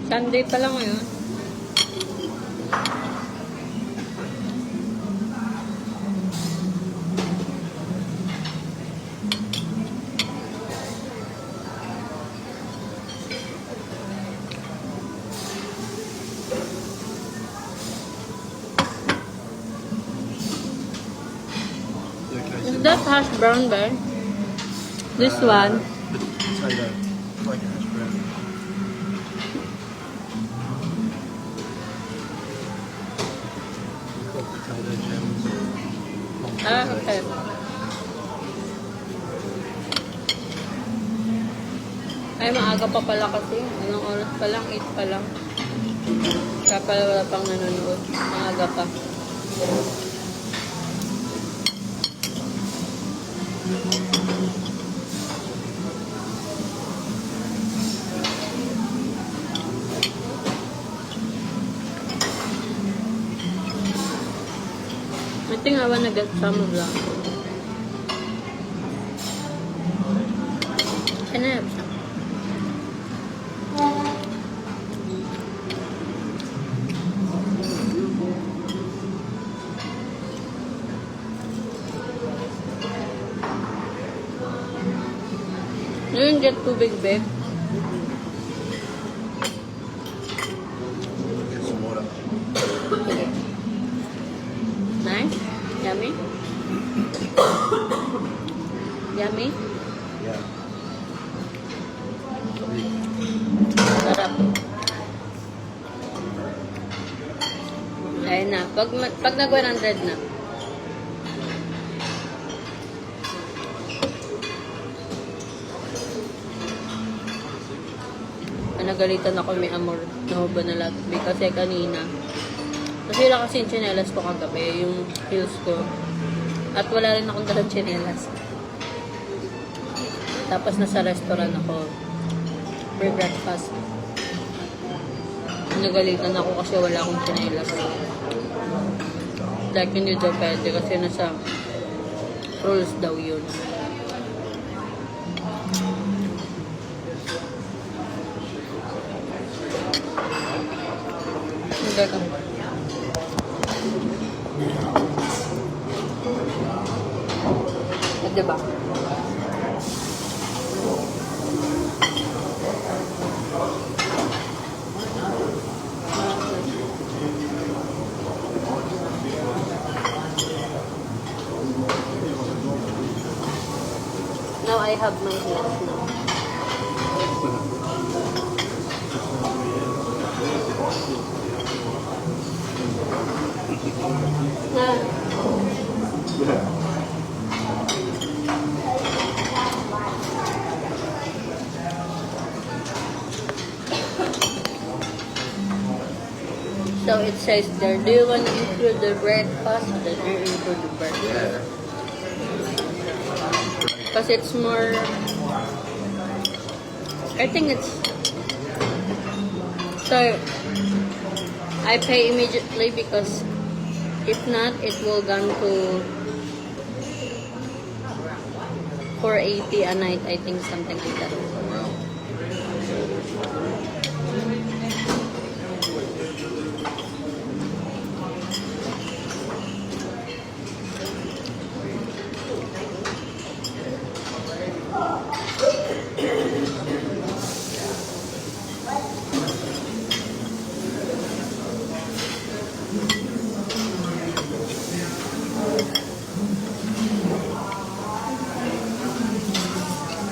Sunday pa lang ngayon. Is that hash brown ba? This one. Potato. Like a hash brown. We've got potato gems or long potatoes. Okay. Ay, maaga pa pala kasi. Anong oras pa lang? 8 pa lang. Kaya pala wala pang nanonood. Maaga pa. I think I wanna get some of that. Can I have some? You didn't get too big, babe. Get some water. Nice? Yummy? Yummy? Yeah. Sarap. Ayun na. Pag nag-100 na. Nagalitan ako may amor na ba na lahat kasi kanina nasira kasi yung tsinelas ko kagabi, yung heels ko, at wala rin akong dalang tsinelas. Tapos nasa restaurant ako for breakfast. Nagalitan ako kasi wala akong tsinelas, like hindi daw pwede kasi nasa rules daw yun. Teka. Diba? Now I have my heels now. So it says there, do you want to include the breakfast? Then you include the breakfast. Because it's more, I think it's, so I pay immediately because if not, it will gone to 480 a night, I think, something like that.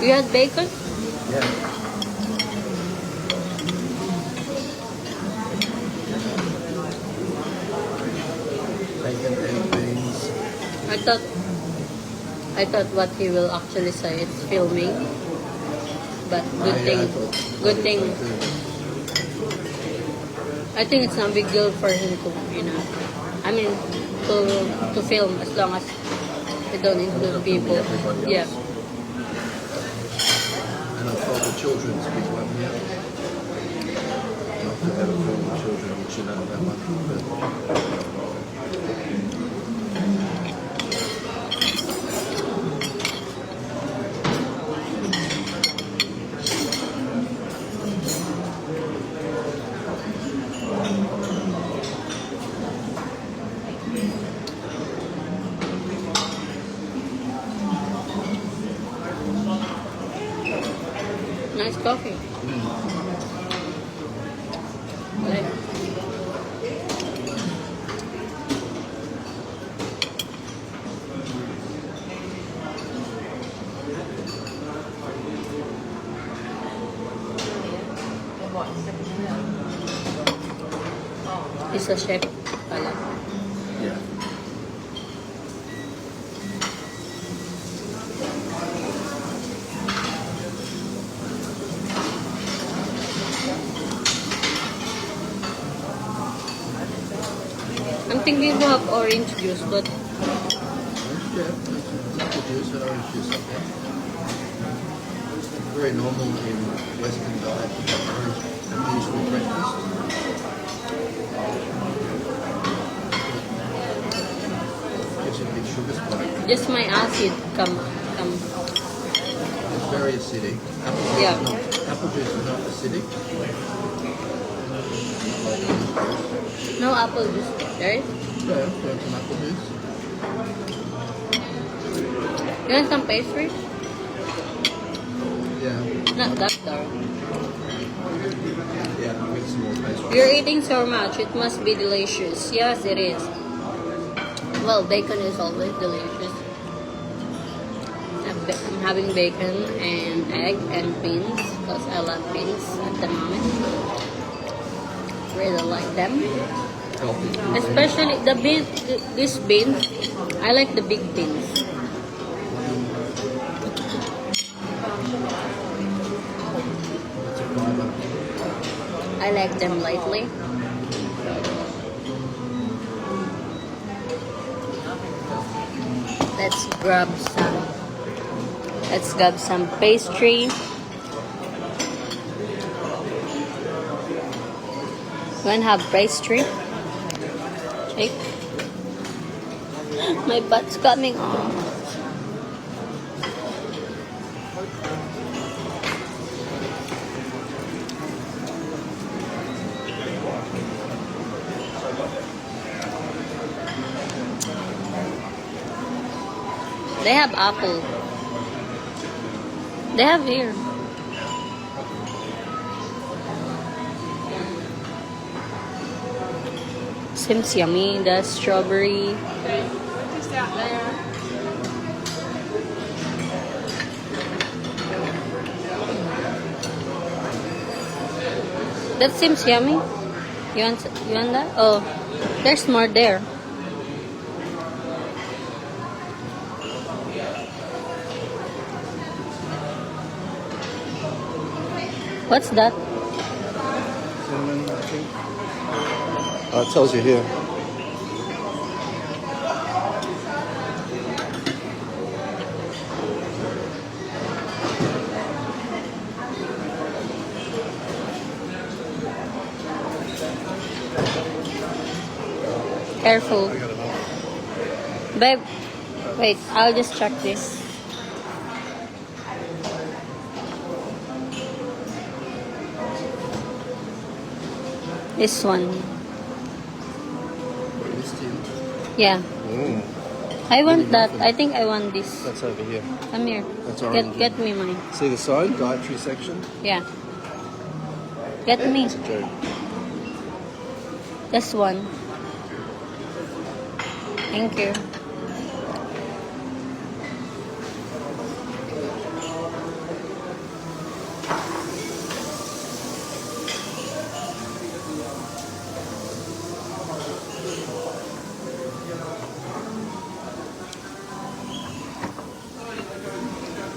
You had bacon? Yeah. Bacon and beans. I thought what he will actually say, it's filming. But good thing. I think it's not a big deal for him to, I mean, to film as long as they don't include people. Yeah. And I thought the children's big one, yeah. Not to have a film with children, which you know that one. Nice coffee. Like, isa chef pala. Yeah. I'm thinking to have orange juice, but Yeah, apple juice and orange juice up there. Very normal in Western diet to have orange juice for breakfast. Gives you a big sugar spike. just my acid come. It's very acidic. Yeah. Apple juice is not acidic. Like orange juice. No apple juice, right? Yeah, put some apple juice. You want some pastry? Yeah. Not that dark. Yeah, with some more pastry. You're eating so much, it must be delicious. Yes, it is. Well, bacon is always delicious. I'm having bacon and egg and beans because I love beans at the moment. Really like them. Healthy. Especially the bean, this beans. I like the big beans. It's a fiber. I like them lightly. Let's grab some. Let's grab some pastry. Want to have pastry? Shake. My butt's coming off. They have apple. They have here. Seems yummy. The strawberry. That seems yummy. You want that? Oh, there's more there. What's that? Cinnamon, I think. Oh, it tells you here. Careful. I got enough. Babe, wait, I'll just check this. This one. This tin. Yeah. Mm, I want that. I think I want this. that's over here. Come here. That's orange. Get me mine. See the sign? Dietary section? Yeah. Get me. It's a joke. This one. Thank you.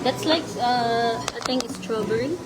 That's like I think it's strawberry.